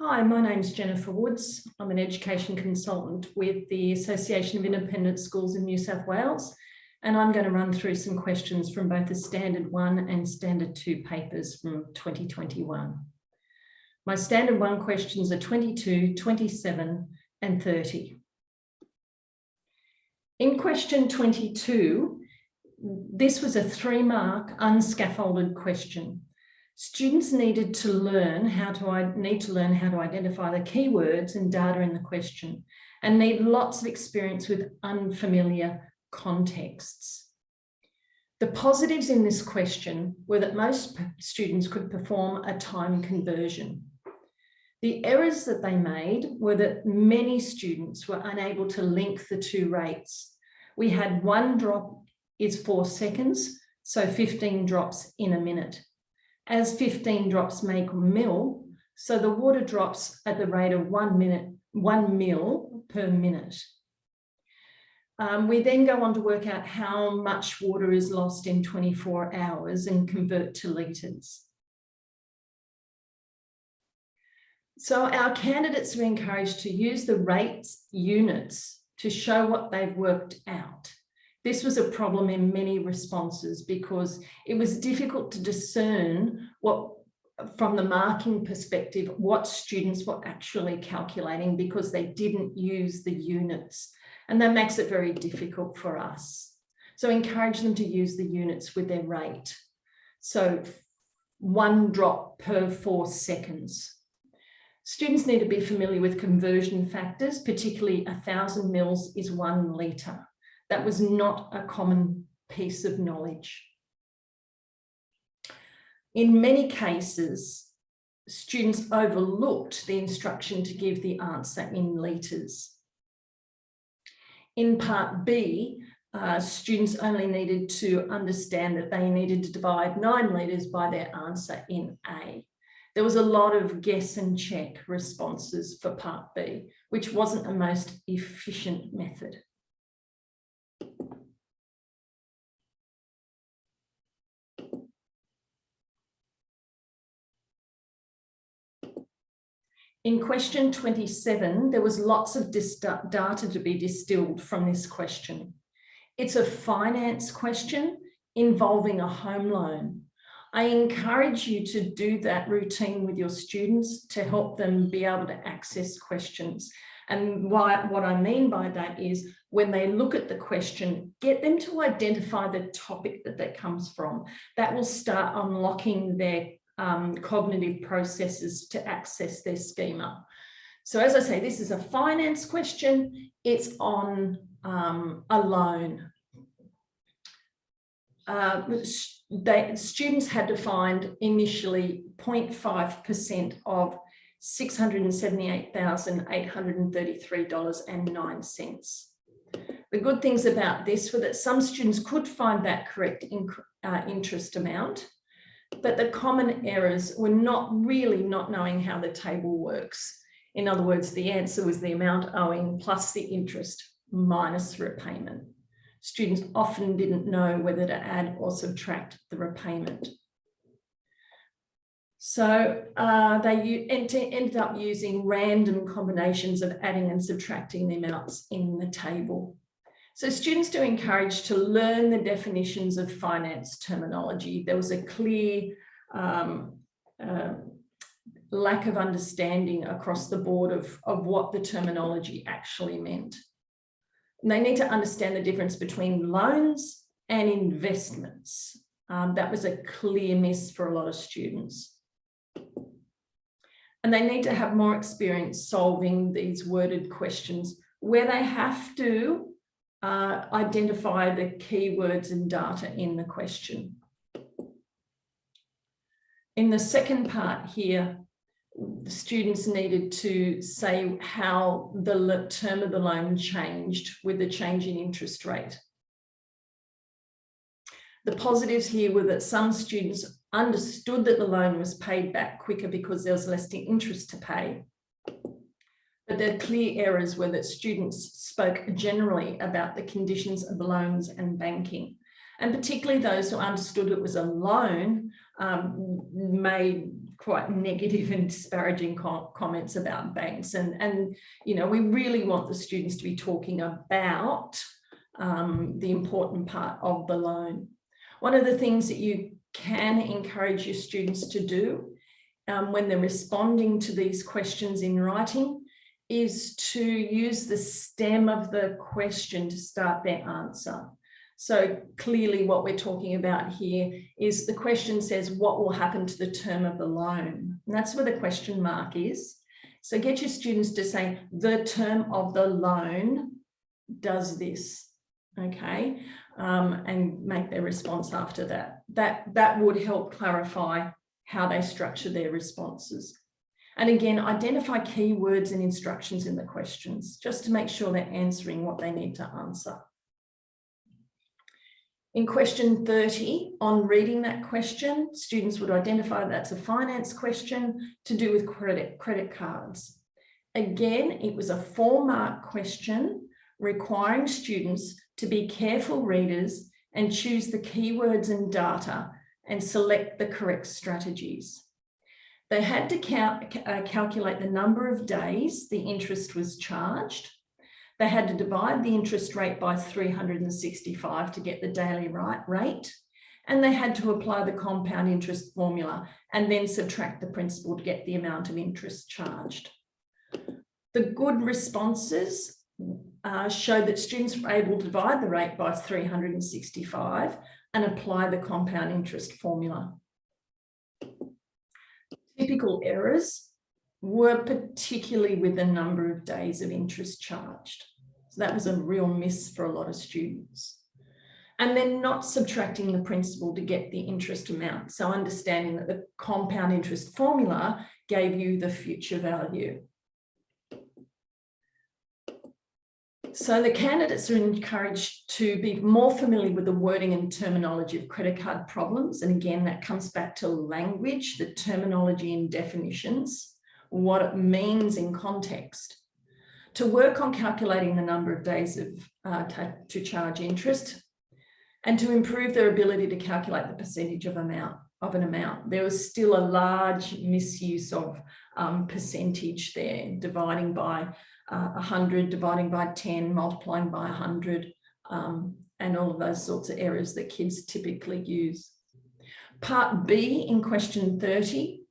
Hi, my name's Jennifer Woods. I'm an education consultant with the Association of Independent Schools in New South Wales, and I'm going to run through some questions from both the Standard 1 and Standard 2 papers from 2021. My Standard 1 questions are 22, 27 and 30. In question 22, this was a 3-mark unscaffolded question. Students needed to learn how to identify the keywords and data in the question and need lots of experience with unfamiliar contexts. The positives in this question were that most students could perform a time conversion. The errors that they made were that many students were unable to link the two rates. We had 1 drop is 4 seconds, so 15 drops in a minute. As 15 drops make a mil, so the water drops at the rate of 1 mil per minute. We then go on to work out how much water is lost in 24 hours and convert to litres. So our candidates are encouraged to use the rates units to show what they've worked out. This was a problem in many responses because it was difficult to discern from the marking perspective, what students were actually calculating because they didn't use the units. And that makes it very difficult for us. So encourage them to use the units with their rate. So 1 drop per 4 seconds. Students need to be familiar with conversion factors, particularly 1,000 mils is 1 litre. That was not a common piece of knowledge. In many cases, students overlooked the instruction to give the answer in litres. In part B, students only needed to understand that they needed to divide 9 litres by their answer in A. There was a lot of guess and check responses for part B, which wasn't the most efficient method. In question 27, there was lots of data to be distilled from this question. It's a finance question involving a home loan. I encourage you to do that routine with your students to help them be able to access questions. And what I mean by that is when they look at the question, get them to identify the topic that comes from. That will start unlocking their cognitive processes to access their schema. So as I say, this is a finance question. It's on a loan. Students had to find initially 0.5% of $678,833.09. The good things about this were that some students could find that correct interest amount, but the common errors were not knowing how the table works. In other words, the answer was the amount owing plus the interest minus repayment. Students often didn't know whether to add or subtract the repayment. So they ended up using random combinations of adding and subtracting the amounts in the table. So students are encouraged to learn the definitions of finance terminology. There was a clear lack of understanding across the board of what the terminology actually meant. And they need to understand the difference between loans and investments. That was a clear miss for a lot of students. And they need to have more experience solving these worded questions where they have to identify the keywords and data in the question. In the second part here, the students needed to say how the term of the loan changed with the change in interest rate. The positives here were that some students understood that the loan was paid back quicker because there was less interest to pay. But the clear errors were that students spoke generally about the conditions of loans and banking. And particularly those who understood it was a loan made quite negative and disparaging comments about banks. And you know, we really want the students to be talking about the important part of the loan. One of the things that you can encourage your students to do when they're responding to these questions in writing is to use the stem of the question to start their answer. So clearly what we're talking about here is the question says, what will happen to the term of the loan? And that's where the question mark is. So get your students to say, the term of the loan does this, okay? And make their response after that. That would help clarify how they structure their responses. And again, identify keywords and instructions in the questions, just to make sure they're answering what they need to answer. In question 30, on reading that question, students would identify that's a finance question to do with credit cards. Again, it was a 4-mark question requiring students to be careful readers and choose the keywords and data and select the correct strategies. They had to calculate the number of days the interest was charged. They had to divide the interest rate by 365 to get the daily rate. And they had to apply the compound interest formula and then subtract the principal to get the amount of interest charged. The good responses showed that students were able to divide the rate by 365 and apply the compound interest formula. Typical errors were particularly with the number of days of interest charged. So that was a real miss for a lot of students. And then not subtracting the principal to get the interest amount. So understanding that the compound interest formula gave you the future value. So the candidates are encouraged to be more familiar with the wording and terminology of credit card problems. And again, that comes back to language, the terminology and definitions, what it means in context. To work on calculating the number of days to charge interest, and to improve their ability to calculate the percentage of an amount. There was still a large misuse of percentage there, dividing by 100, dividing by 10, multiplying by 100, and all of those sorts of errors that kids typically use. Part B in question 30,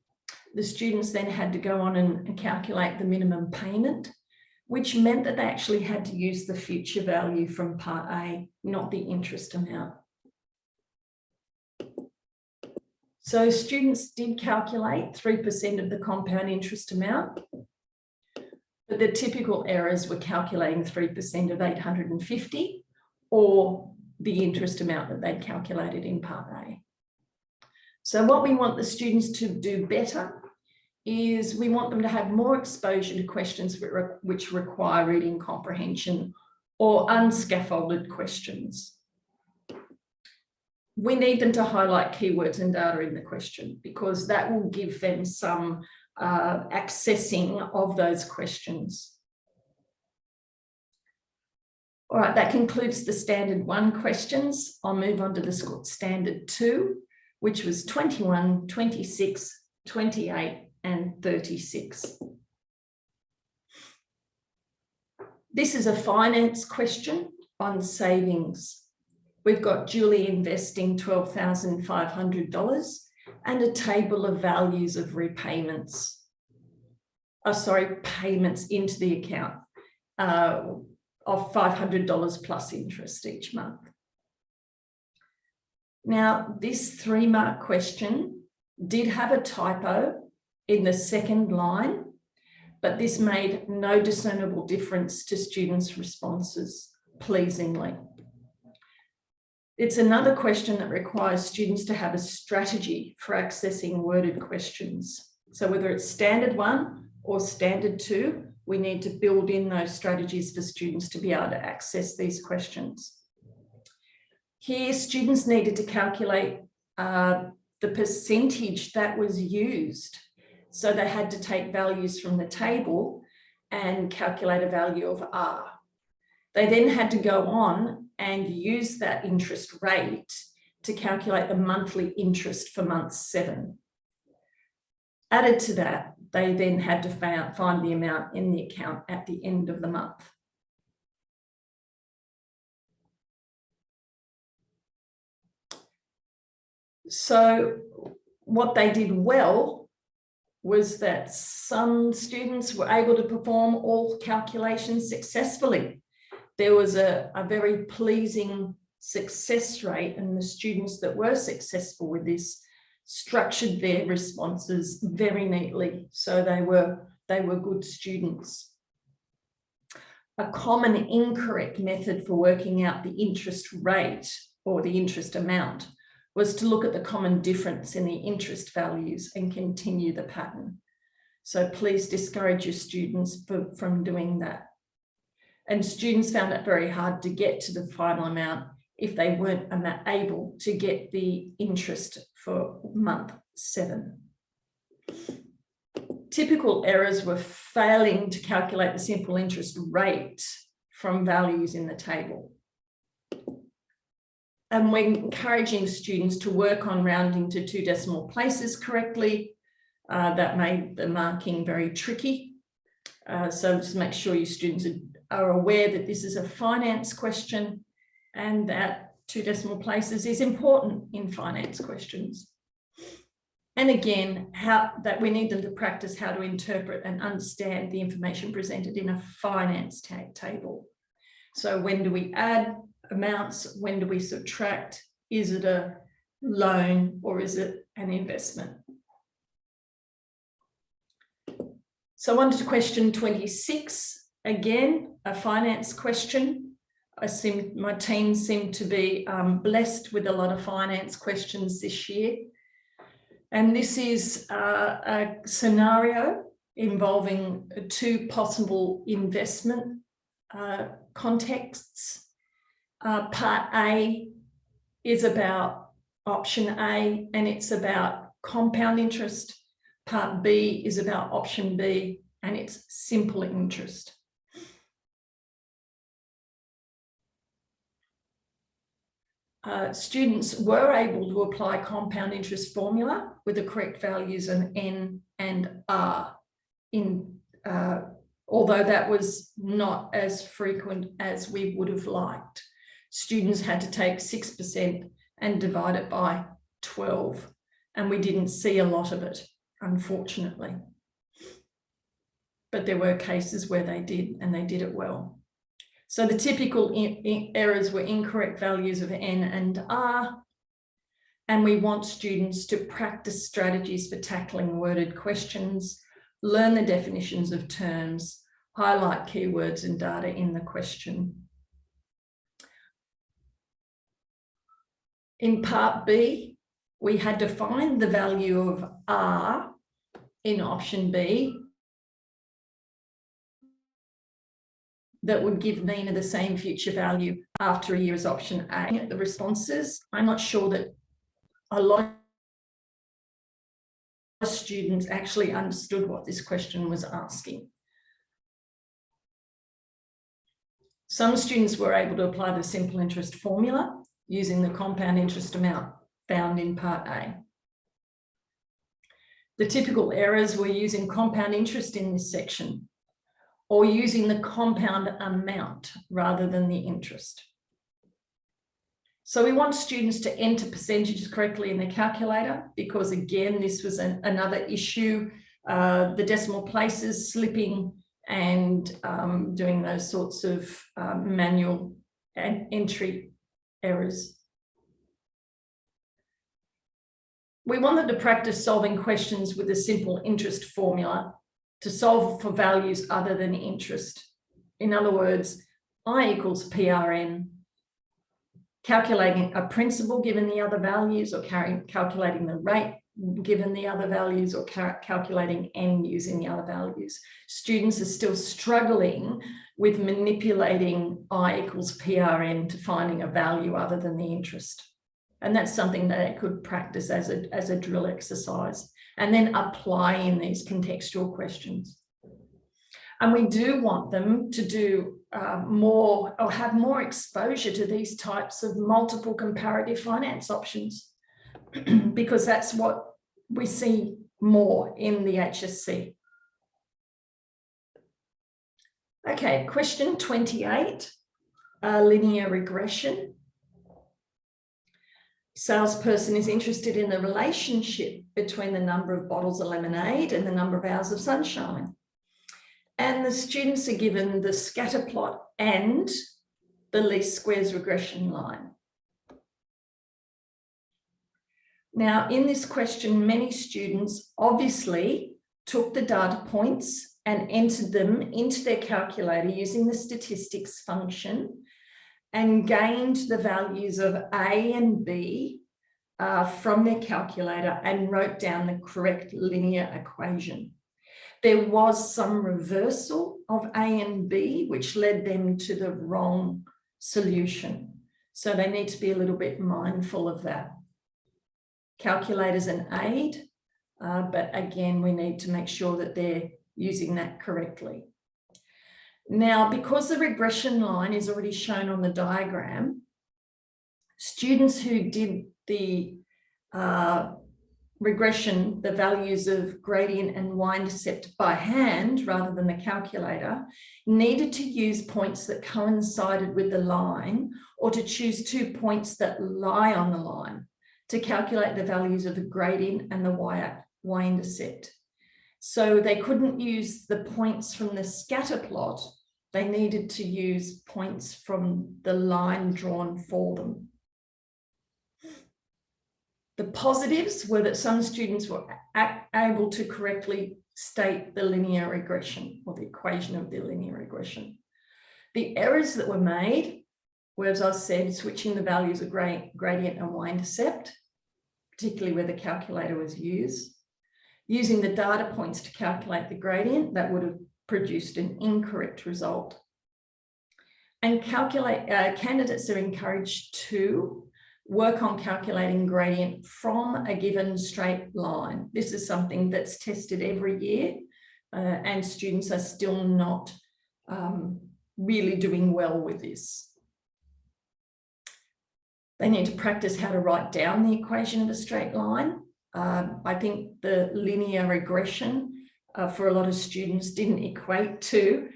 the students then had to go on and calculate the minimum payment, which meant that they actually had to use the future value from part A, not the interest amount. So students did calculate 3% of the compound interest amount, but the typical errors were calculating 3% of 850 or the interest amount that they'd calculated in part A. So what we want the students to do better is we want them to have more exposure to questions which require reading comprehension or unscaffolded questions. We need them to highlight keywords and data in the question because that will give them some accessing of those questions. All right, that concludes the standard 1 questions. I'll move on to the standard 2, which was 21, 26, 28, and 36. This is a finance question on savings. We've got Julie investing $12,500 and a table of values of repayments. Payments into the account of $500 plus interest each month. Now, this 3-mark question did have a typo in the second line, but this made no discernible difference to students' responses, pleasingly. It's another question that requires students to have a strategy for accessing worded questions. So whether it's standard 1 or standard 2, we need to build in those strategies for students to be able to access these questions. Here, students needed to calculate the percentage that was used. So they had to take values from the table and calculate a value of R. They then had to go on and use that interest rate to calculate the monthly interest for month 7. Added to that, they then had to find the amount in the account at the end of the month. So what they did well was that some students were able to perform all calculations successfully. There was a very pleasing success rate, and the students that were successful with this structured their responses very neatly. So they were good students. A common incorrect method for working out the interest rate or the interest amount was to look at the common difference in the interest values and continue the pattern. So please discourage your students from doing that. And students found it very hard to get to the final amount if they weren't able to get the interest for month 7. Typical errors were failing to calculate the simple interest rate from values in the table. And we're encouraging students to work on rounding to 2 decimal places correctly. That made the marking very tricky. So just make sure your students are aware that this is a finance question and that 2 decimal places is important in finance questions. And again, that we need them to practice how to interpret and understand the information presented in a finance table. So when do we add amounts? When do we subtract? Is it a loan or is it an investment? So on to question 26, again, a finance question. My team seemed to be blessed with a lot of finance questions this year. And this is a scenario involving 2 possible investment contexts. Part A is about option A, and it's about compound interest. Part B is about option B, and it's simple interest. Students were able to apply compound interest formula with the correct values of N and R, although that was not as frequent as we would have liked. Students had to take 6% and divide it by 12, and we didn't see a lot of it, unfortunately. But there were cases where they did, and they did it well. So the typical errors were incorrect values of N and R, and we want students to practice strategies for tackling worded questions, learn the definitions of terms, highlight keywords and data in the question. In part B, we had to find the value of R in option B that would give Nina the same future value after a year as option A. The responses, I'm not sure that a lot of students actually understood what this question was asking. Some students were able to apply the simple interest formula using the compound interest amount found in part A. The typical errors were using compound interest in this section, or using the compound amount rather than the interest. So we want students to enter percentages correctly in the calculator, because again, this was another issue, the decimal places slipping and doing those sorts of manual entry errors. We wanted to practice solving questions with a simple interest formula to solve for values other than interest. In other words, I equals PRN, calculating a principal given the other values, or calculating the rate given the other values, or calculating N using the other values. Students are still struggling with manipulating I equals PRN to finding a value other than the interest. And that's something that they could practice as a drill exercise, and then apply in these contextual questions. And we do want them to do more, or have more exposure to these types of multiple comparative finance options, because that's what we see more in the HSC. Okay, question 28, linear regression. Salesperson is interested in the relationship between the number of bottles of lemonade and the number of hours of sunshine. And the students are given the scatter plot and the least squares regression line. Now, in this question, many students obviously took the data points and entered them into their calculator using the statistics function and gained the values of A and B from their calculator and wrote down the correct linear equation. There was some reversal of A and B, which led them to the wrong solution. So they need to be a little bit mindful of that. Calculator's an aid, but again, we need to make sure that they're using that correctly. Now, because the regression line is already shown on the diagram, students who did the regression, the values of gradient and y-intercept by hand rather than the calculator, needed to use points that coincided with the line or to choose 2 points that lie on the line to calculate the values of the gradient and the y-intercept. So they couldn't use the points from the scatter plot. They needed to use points from the line drawn for them. The positives were that some students were able to correctly state the linear regression or the equation of the linear regression. The errors that were made were, as I said, switching the values of gradient and y-intercept, particularly where the calculator was used. Using the data points to calculate the gradient, that would have produced an incorrect result. And candidates are encouraged to work on calculating gradient from a given straight line. This is something that's tested every year, and students are still not really doing well with this. They need to practice how to write down the equation of a straight line. I think the linear regression for a lot of students didn't equate to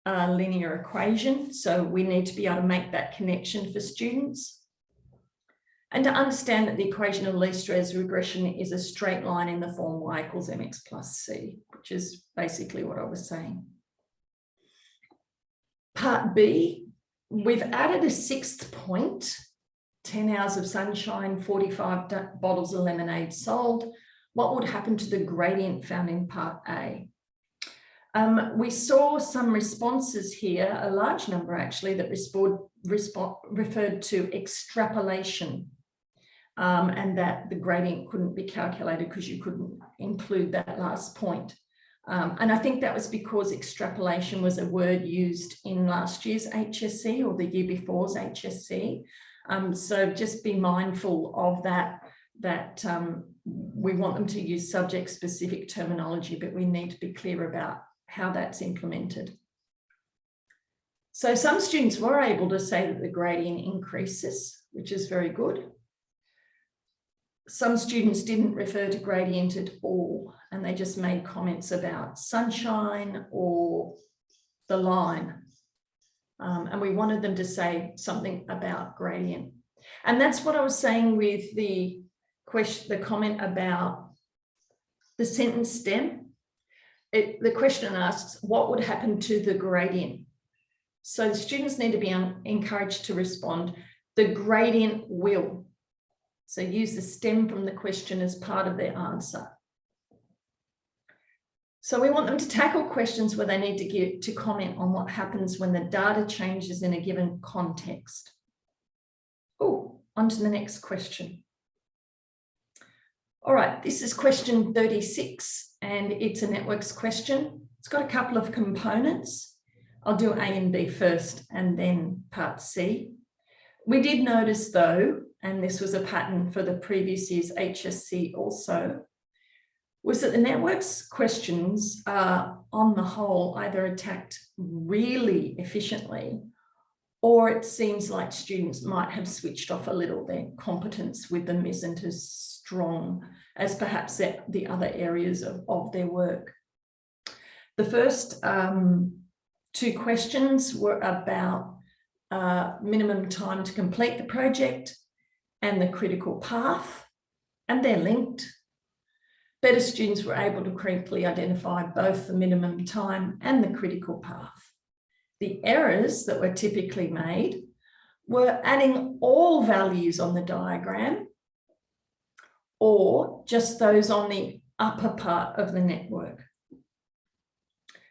a linear equation, so we need to be able to make that connection for students. And to understand that the equation of least squares regression is a straight line in the form y equals mx plus c, which is basically what I was saying. Part B, we've added a 6th point, 10 hours of sunshine, 45 bottles of lemonade sold. What would happen to the gradient found in part A? We saw some responses here, a large number actually, that referred to extrapolation. And that the gradient couldn't be calculated because you couldn't include that last point. And I think that was because extrapolation was a word used in last year's HSC or the year before's HSC. So just be mindful of that we want them to use subject-specific terminology, but we need to be clear about how that's implemented. So some students were able to say that the gradient increases, which is very good. Some students didn't refer to gradient at all, and they just made comments about sunshine or the line. And we wanted them to say something about gradient. And that's what I was saying with the comment about the sentence stem. The question asks, what would happen to the gradient? So the students need to be encouraged to respond, the gradient will. So use the stem from the question as part of their answer. So we want them to tackle questions where they need to comment on what happens when the data changes in a given context. Oh, on to the next question. All right, this is question 36, and it's a networks question. It's got a couple of components. I'll do A and B first, and then part C. We did notice though, and this was a pattern for the previous year's HSC also, was that the networks questions are on the whole either attacked really efficiently or it seems like students might have switched off a little. Their competence with them isn't as strong as perhaps the other areas of their work. The first two questions were about minimum time to complete the project and the critical path, and they're linked. Better students were able to correctly identify both the minimum time and the critical path. The errors that were typically made were adding all values on the diagram or just those on the upper part of the network.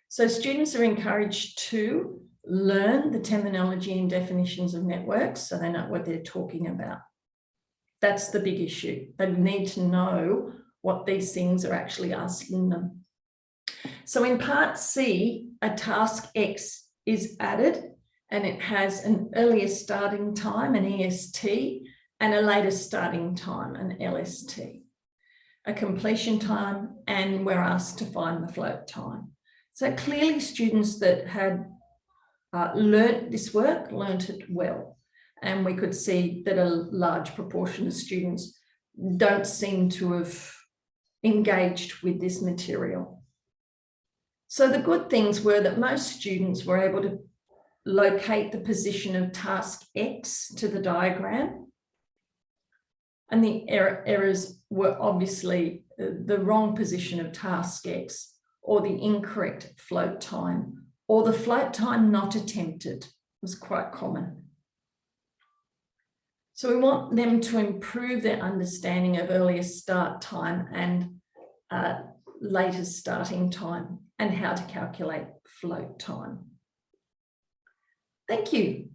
So students are encouraged to learn the terminology and definitions of networks so they know what they're talking about. That's the big issue. They need to know what these things are actually asking them. So in part C, a task X is added and it has an earlier starting time, an EST, and a later starting time, an LST, a completion time, and we're asked to find the float time. So clearly students that had learnt this work, learnt it well. And we could see that a large proportion of students don't seem to have engaged with this material. So the good things were that most students were able to locate the position of task X to the diagram. And the errors were obviously the wrong position of task X, or the incorrect float time, or the float time not attempted was quite common. So we want them to improve their understanding of earlier start time and later starting time and how to calculate float time. Thank you.